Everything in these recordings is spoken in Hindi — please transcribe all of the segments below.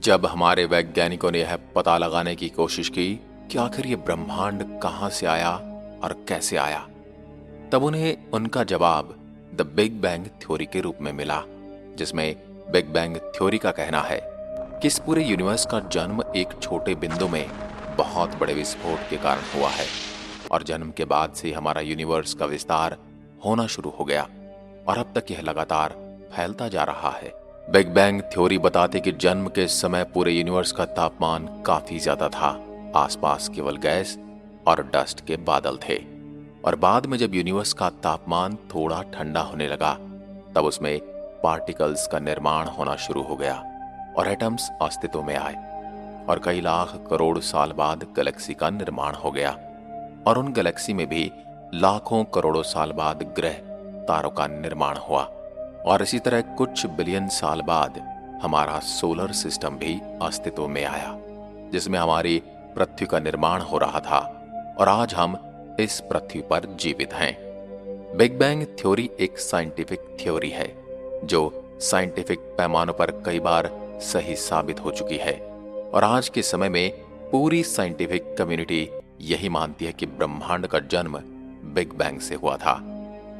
जब हमारे वैज्ञानिकों ने यह पता लगाने की कोशिश की कि आखिर ये ब्रह्मांड कहां से आया और कैसे आया, तब उन्हें उनका जवाब द बिग बैंग थ्योरी के रूप में मिला, जिसमें बिग बैंग थ्योरी का कहना है कि इस पूरे यूनिवर्स का जन्म एक छोटे बिंदु में बहुत बड़े विस्फोट के कारण हुआ है और जन्म के बाद से हमारा यूनिवर्स का विस्तार होना शुरू हो गया और अब तक यह लगातार फैलता जा रहा है। बिग बैंग थ्योरी बताते कि जन्म के समय पूरे यूनिवर्स का तापमान काफी ज्यादा था, आसपास केवल गैस और डस्ट के बादल थे और बाद में जब यूनिवर्स का तापमान थोड़ा ठंडा होने लगा तब उसमें पार्टिकल्स का निर्माण होना शुरू हो गया और एटम्स अस्तित्व में आए और कई लाख करोड़ साल बाद गैलेक्सी का निर्माण हो गया और उन गैलेक्सी में भी लाखों करोड़ों साल बाद ग्रह तारों का निर्माण हुआ और इसी तरह कुछ बिलियन साल बाद हमारा सोलर सिस्टम भी अस्तित्व में आया, जिसमें हमारी पृथ्वी का निर्माण हो रहा था और आज हम इस पृथ्वी पर जीवित हैं। बिग बैंग थ्योरी एक साइंटिफिक थ्योरी है जो साइंटिफिक पैमानों पर कई बार सही साबित हो चुकी है और आज के समय में पूरी साइंटिफिक कम्युनिटी यही मानती है कि ब्रह्मांड का जन्म बिग बैंग से हुआ था।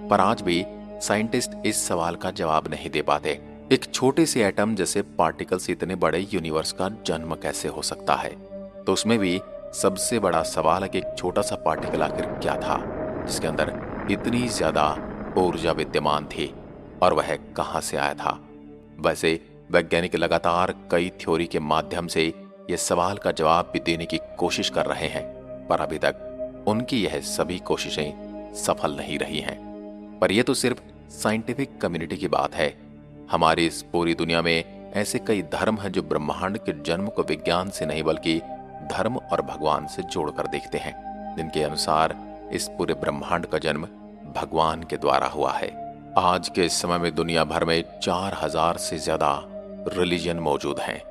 पर आज भी साइंटिस्ट इस सवाल का जवाब नहीं दे पाते। एक छोटे से एटम जैसे पार्टिकल से इतने बड़े यूनिवर्स का जन्म कैसे हो सकता है? तो उसमें भी सबसे बड़ा सवाल है कि एक छोटा सा पार्टिकल आखिर क्या था जिसके अंदर इतनी ज्यादा ऊर्जा विद्यमान थी और वह कहां से आया था? वैसे वैज्ञानिक लगातार कई थ्योरी के माध्यम से यह सवाल का जवाब भी देने की कोशिश कर रहे हैं, पर अभी तक उनकी यह सभी कोशिशें सफल नहीं रही हैं। पर यह तो सिर्फ साइंटिफिक कम्युनिटी की बात है। हमारी इस पूरी दुनिया में ऐसे कई धर्म हैं जो ब्रह्मांड के जन्म को विज्ञान से नहीं बल्कि धर्म और भगवान से जोड़कर देखते हैं, जिनके अनुसार इस पूरे ब्रह्मांड का जन्म भगवान के द्वारा हुआ है। आज के समय में दुनिया भर में 4000 से ज्यादा रिलीजन मौजूद हैं,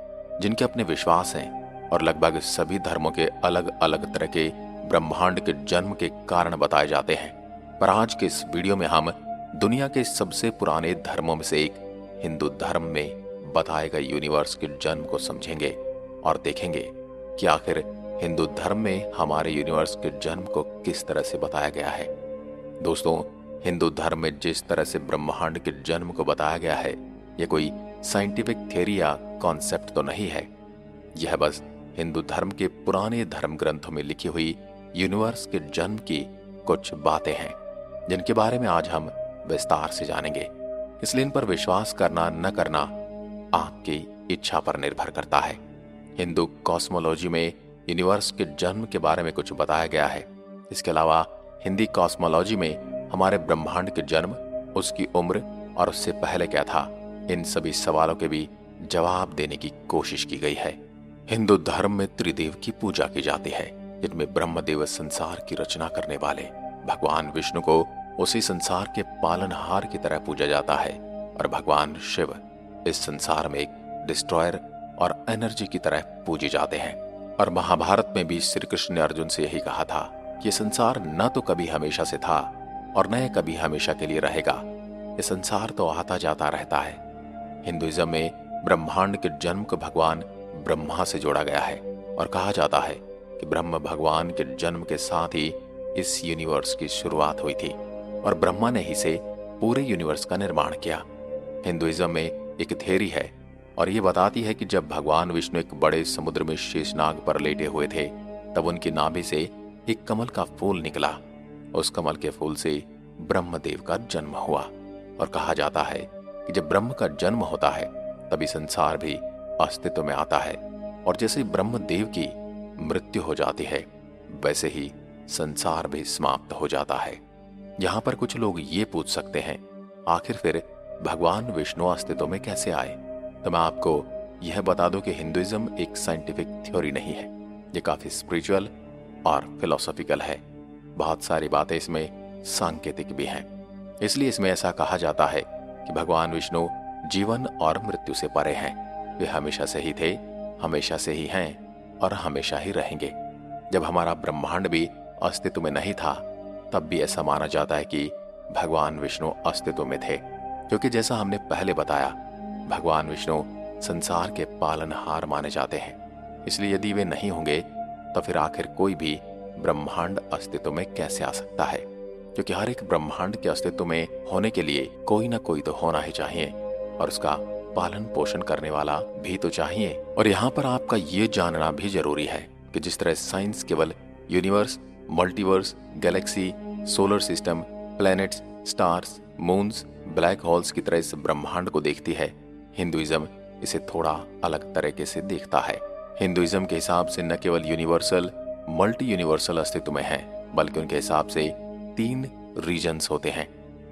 जिनके अपने विश्वास हैं और लगभग सभी धर्मों के अलग अलग तरह के ब्रह्मांड के जन्म के कारण बताए जाते हैं। पर आज के इस वीडियो में हम दुनिया के सबसे पुराने धर्मों में से एक हिंदू धर्म में बताए गए यूनिवर्स के जन्म को समझेंगे और देखेंगे कि आखिर हिंदू धर्म में हमारे यूनिवर्स के जन्म को किस तरह से बताया गया है। दोस्तों, हिंदू धर्म में जिस तरह से ब्रह्मांड के जन्म को बताया गया है, यह कोई साइंटिफिक थ्योरी या कॉन्सेप्ट तो नहीं है। यह बस हिंदू धर्म के पुराने धर्म ग्रंथों में लिखी हुई यूनिवर्स के जन्म की कुछ बातें हैं, जिनके बारे में आज हम विस्तार से जानेंगे। इसलिए इन पर विश्वास करना न करना आपकी इच्छा पर निर्भर करता है। हिंदू कॉस्मोलॉजी में यूनिवर्स के जन्म के बारे में कुछ बताया गया है। इसके अलावा हिंदी कॉस्मोलॉजी में हमारे ब्रह्मांड के जन्म, उसकी उम्र और उससे पहले क्या था, इन सभी सवालों के भी जवाब देने की कोशिश की गई है। हिंदू धर्म में त्रिदेव की पूजा की जाती है, जिनमें ब्रह्मदेव संसार की रचना करने वाले भगवान विष्णु को उसी संसार के पालनहार की तरह पूजा जाता है और भगवान शिव इस संसार में एक डिस्ट्रॉयर और एनर्जी की तरह पूजे जाते हैं। और महाभारत में भी श्री कृष्ण ने अर्जुन से यही कहा था कि ये संसार न तो कभी हमेशा से था और न कभी हमेशा के लिए रहेगा। ये संसार तो आता जाता रहता है। हिंदुइज्म में ब्रह्मांड के जन्म को भगवान ब्रह्मा से जोड़ा गया है और कहा जाता है कि ब्रह्म भगवान के जन्म के साथ ही इस यूनिवर्स की शुरुआत हुई थी और ब्रह्मा ने ही से पूरे यूनिवर्स का निर्माण किया। हिंदुइज्म में एक थ्योरी है और ये बताती है कि जब भगवान विष्णु एक बड़े समुद्र में शेषनाग पर लेटे हुए थे, तब उनकी नाभि से एक कमल का फूल निकला। उस कमल के फूल से ब्रह्मदेव का जन्म हुआ और कहा जाता है कि जब ब्रह्म का जन्म होता है तभी संसार भी अस्तित्व में आता है और जैसे ब्रह्मदेव की मृत्यु हो जाती है वैसे ही संसार भी समाप्त हो जाता है। यहाँ पर कुछ लोग ये पूछ सकते हैं, आखिर फिर भगवान विष्णु अस्तित्व में कैसे आए? तो मैं आपको यह बता दूं कि हिंदुइज्म एक साइंटिफिक थ्योरी नहीं है, ये काफी स्पिरिचुअल और फिलोसॉफिकल है। बहुत सारी बातें इसमें सांकेतिक भी हैं। इसलिए इसमें ऐसा कहा जाता है कि भगवान विष्णु जीवन और मृत्यु से परे हैं। वे हमेशा से ही थे, हमेशा से ही हैं और हमेशा ही रहेंगे। जब हमारा ब्रह्मांड भी अस्तित्व में नहीं था, तब भी ऐसा माना जाता है कि भगवान विष्णु अस्तित्व में थे, क्योंकि जैसा हमने पहले बताया, भगवान विष्णु संसार के पालनहार माने जाते हैं। इसलिए यदि वे नहीं होंगे तो फिर आखिर कोई भी ब्रह्मांड अस्तित्व में कैसे आ सकता है? क्योंकि हर एक ब्रह्मांड के अस्तित्व में होने के लिए कोई ना कोई तो होना ही चाहिए और उसका पालन पोषण करने वाला भी तो चाहिए। और यहाँ पर आपका ये जानना भी जरूरी है कि जिस तरह साइंस केवल universe, multiverse, Galaxy, solar system, planets, stars, moons, black holes की तरह इस ब्रह्मांड को देखती है, हिंदुइज्म इसे थोड़ा अलग तरीके से देखता है। हिंदुइज्म के हिसाब से न केवल यूनिवर्सल, मल्टी यूनिवर्सल अस्तित्व में है, बल्कि उनके हिसाब से 3 रीजन्स होते हैं।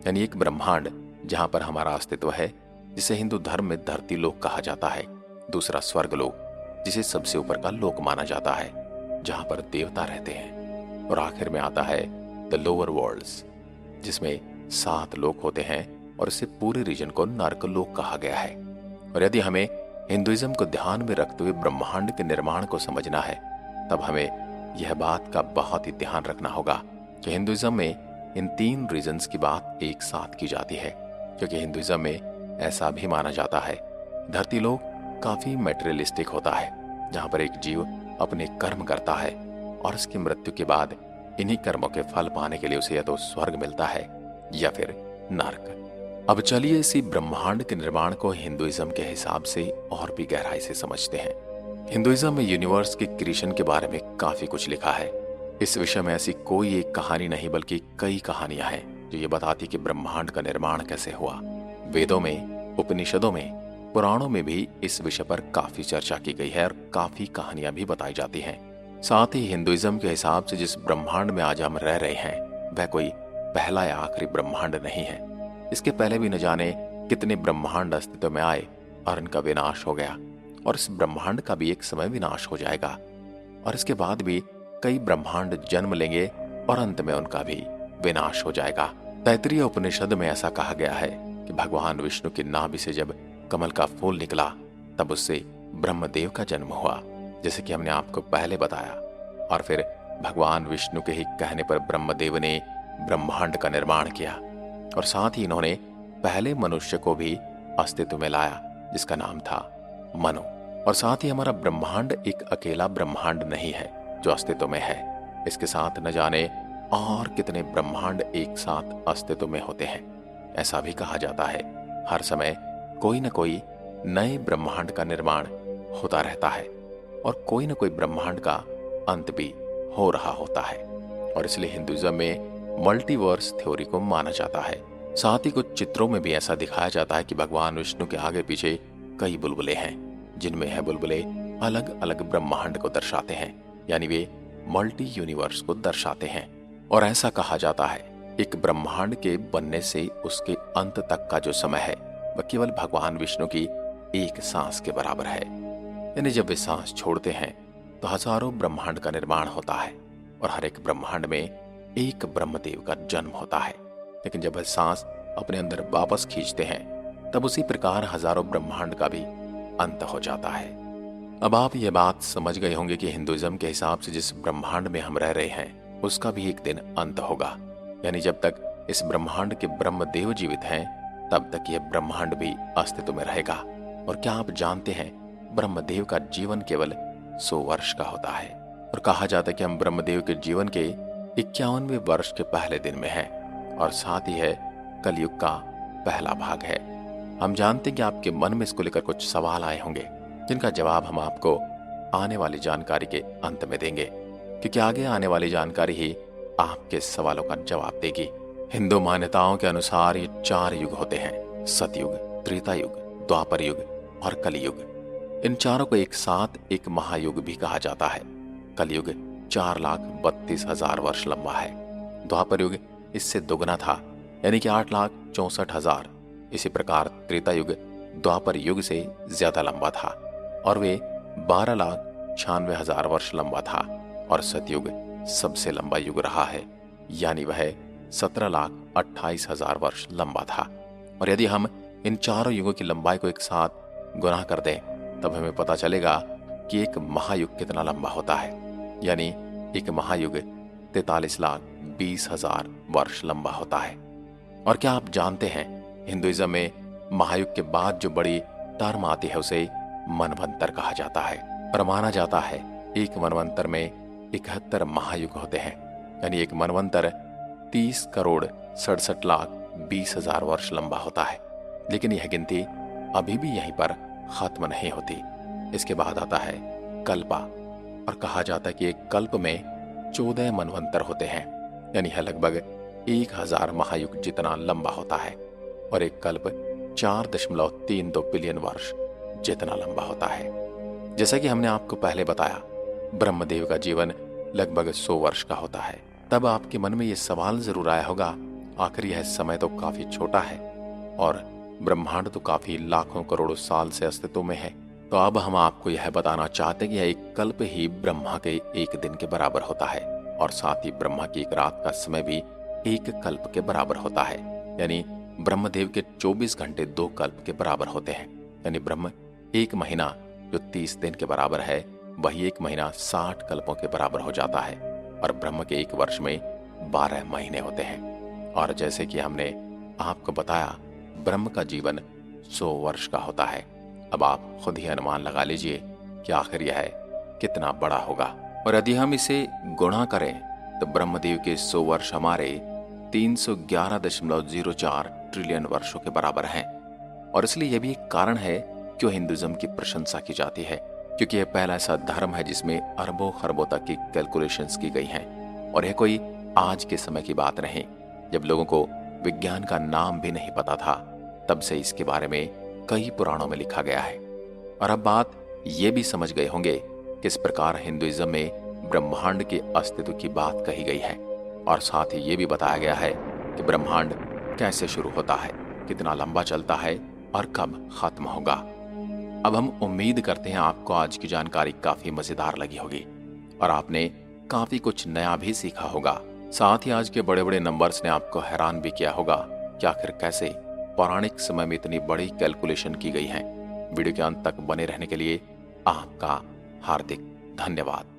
यानी एक ब्रह्मांड जहां पर हमारा अस्तित्व है, जिसे हिंदू धर्म में धरती लोक कहा जाता है। दूसरा स्वर्ग लोक, जिसे सबसे ऊपर का लोक माना जाता है, जहां पर देवता रहते हैं। और आखिर में आता है द लोअर वर्ल्ड्स, जिसमें 7 लोक होते हैं और इसे पूरे रीजन को नर्क लोक कहा गया है। और यदि हमें हिंदुइज्म को ध्यान में रखते हुए ब्रह्मांड के निर्माण को समझना है, तब हमें यह बात का बहुत ही ध्यान रखना होगा कि हिंदुइज्म में इन 3 रीजन्स की बात एक साथ की जाती है। क्योंकि हिंदुइज्म में ऐसा भी माना जाता है, धरती लोक काफी मेटेरियलिस्टिक होता है, जहां पर एक जीव अपने कर्म करता है और उसकी मृत्यु के बाद इन्हीं कर्मों के फल पाने के लिए उसे या तो स्वर्ग मिलता है या फिर नर्क। अब चलिए इसी ब्रह्मांड के निर्माण को हिंदुइज्म के हिसाब से और भी गहराई से समझते हैं। हिंदुइज्म में यूनिवर्स के क्रिएशन के बारे में काफी कुछ लिखा है। इस विषय में ऐसी कोई एक कहानी नहीं बल्कि कई कहानियां हैं जो ये बताती कि ब्रह्मांड का निर्माण कैसे हुआ। वेदों में, उपनिषदों में, पुराणों में भी इस विषय पर काफी चर्चा की गई है और काफी कहानियां भी बताई जाती हैं। साथ ही हिंदुइज्म के हिसाब से जिस ब्रह्मांड में आज हम रह रहे हैं, वह कोई पहला या आखिरी ब्रह्मांड नहीं है। इसके पहले भी न जाने कितने ब्रह्मांड अस्तित्व में आए और इनका विनाश हो गया, और इस ब्रह्मांड का भी एक समय विनाश हो जाएगा। और इसके बाद भी कई ब्रह्मांड जन्म लेंगे और अंत में उनका भी विनाश हो जाएगा। तैत्तिरीय उपनिषद में ऐसा कहा गया है कि भगवान विष्णु की नाभि से जब कमल का फूल निकला, तब उससे ब्रह्मदेव का जन्म हुआ, जैसे कि हमने आपको पहले बताया। और फिर भगवान विष्णु के ही कहने पर ब्रह्मदेव ने ब्रह्मांड का निर्माण किया और साथ ही इन्होंने पहले मनुष्य को भी अस्तित्व में लाया, जिसका नाम था मनु। और साथ ही हमारा ब्रह्मांड एक अकेला ब्रह्मांड नहीं है जो अस्तित्व में है। इसके साथ न जाने और कितने ब्रह्मांड एक साथ अस्तित्व में होते हैं। ऐसा भी कहा जाता है हर समय कोई न कोई नए ब्रह्मांड का निर्माण होता रहता है और कोई न कोई ब्रह्मांड का अंत भी हो रहा होता है। और इसलिए हिंदुइज्म में मल्टीवर्स थ्योरी को माना जाता है। साथ ही कुछ चित्रों में भी ऐसा दिखाया जाता है कि भगवान विष्णु के आगे पीछे कई बुलबुले हैं, जिनमें है बुलबुले अलग अलग ब्रह्मांड को दर्शाते हैं, यानी वे मल्टी यूनिवर्स को दर्शाते हैं। और ऐसा कहा जाता है एक ब्रह्मांड के बनने से उसके अंत तक का जो समय है वह केवल भगवान विष्णु की एक सांस के बराबर है। यानी जब वे सांस छोड़ते हैं तो हजारों ब्रह्मांड का निर्माण होता है और हर एक ब्रह्मांड में एक ब्रह्मदेव का जन्म होता है। लेकिन जब वह सांस अपने अंदर वापस खींचते हैं, तब उसी प्रकार हजारों ब्रह्मांड का भी अंत हो जाता है। अब आप ये बात समझ गए होंगे कि हिंदुइज्म के हिसाब से जिस ब्रह्मांड में हम रह रहे हैं उसका भी एक दिन अंत होगा। यानी जब तक इस ब्रह्मांड के ब्रह्मदेव जीवित हैं, तब तक यह ब्रह्मांड भी अस्तित्व में रहेगा। और क्या आप जानते हैं, ब्रह्मदेव का जीवन केवल 100 वर्ष का होता है। और कहा जाता है कि हम ब्रह्मदेव के जीवन के 51वें वर्ष के पहले दिन में हैं, और साथ ही है कलयुग का पहला भाग है। हम जानते हैं कि आपके मन में इसको लेकर कुछ सवाल आए होंगे, जिनका जवाब हम आपको आने वाली जानकारी के अंत में देंगे, क्योंकि आगे आने वाली जानकारी ही आपके सवालों का जवाब देगी। हिंदू मान्यताओं के अनुसार ये 4 युग होते हैं, सतयुग, त्रेता युग, द्वापर युग और कलयुग। इन चारों को एक साथ एक महायुग भी कहा जाता है। कलयुग 4,32,000 वर्ष लंबा है। द्वापर युग इससे दोगुना था, यानी कि 8,64,000। इसी प्रकार त्रेता युग द्वापर युग से ज्यादा लंबा था और वे 12,96,000 वर्ष लंबा था। और सतयुग सबसे लंबा युग रहा है, यानी वह 17,28,000 वर्ष लंबा था। और यदि हम इन चारों युगों की लंबाई को एक साथ गुणा कर दें, तब हमें पता चलेगा कि एक महायुग कितना लंबा होता है। यानी एक महायुग 43,20,000 वर्ष लंबा होता है। और क्या आप जानते हैं, हिंदुइज्म में महायुग के बाद जो बड़ी टर्म आती है उसे मनवंतर कहा जाता है। और माना जाता है एक मनवंतर में 71 महायुग होते हैं, यानी एक मनवंतर 30,67,20,000 वर्ष लंबा होता है। लेकिन यह गिनती अभी भी यहीं पर खत्म नहीं होती। इसके बाद आता है कल्पा, और कहा जाता है कि एक कल्प में 14 मनवंतर होते हैं, यानी यह लगभग 1000 महायुग जितना लंबा होता है। और एक कल्प 4.32 बिलियन वर्ष जितना लंबा होता है। जैसा कि हमने आपको पहले बताया, ब्रह्मदेव का जीवन लगभग 100 वर्ष का होता है। तब आपके मन में यह सवाल जरूर आया होगा, आखिर यह समय तो काफी छोटा है और ब्रह्मांड तो काफी लाखों करोड़ों साल से अस्तित्व में है। तो अब हम आपको यह बताना चाहते हैं कि यह एक कल्प ही ब्रह्मा के एक दिन के बराबर होता है, और साथ ही ब्रह्मा की एक रात का समय भी एक कल्प के बराबर होता है। यानी ब्रह्मदेव के 24 घंटे 2 कल्प के बराबर होते हैं। यानी ब्रह्म एक महीना जो 30 दिन के बराबर है, वही एक महीना 60 कल्पों के बराबर हो जाता है। और ब्रह्म के एक वर्ष में 12 महीने होते हैं। और जैसे कि हमने आपको बताया, ब्रह्म का जीवन 100 वर्ष का होता है। अब आप खुद ही अनुमान लगा लीजिए कि आखिर यह कितना बड़ा होगा। और यदि हम इसे गुणा करें तो ब्रह्मदेव के 100 वर्ष हमारे 311.04 ट्रिलियन वर्षों के बराबर हैं। और इसलिए यह भी एक कारण है क्यों हिंदुइज्म की प्रशंसा की जाती है, क्योंकि यह पहला ऐसा धर्म है जिसमें अरबों खरबों तक की कैलकुलेशंस की गई हैं। और यह कोई आज के समय की बात नहीं, जब लोगों को विज्ञान का नाम भी नहीं पता था, तब से इसके बारे में कई पुराणों में लिखा गया है। और अब बात ये भी समझ गए होंगे किस प्रकार हिंदुइज्म में ब्रह्मांड के अस्तित्व की बात कही गई है, और साथ ही ये भी बताया गया है कि ब्रह्मांड कैसे शुरू होता है, कितना लंबा चलता है और कब खत्म होगा। अब हम उम्मीद करते हैं आपको आज की जानकारी काफी मजेदार लगी होगी और आपने काफी कुछ नया भी सीखा होगा। साथ ही आज के बड़े बड़े नंबर्स ने आपको हैरान भी किया होगा कि आखिर कैसे पौराणिक समय में इतनी बड़ी कैलकुलेशन की गई है। वीडियो के अंत तक बने रहने के लिए आपका हार्दिक धन्यवाद।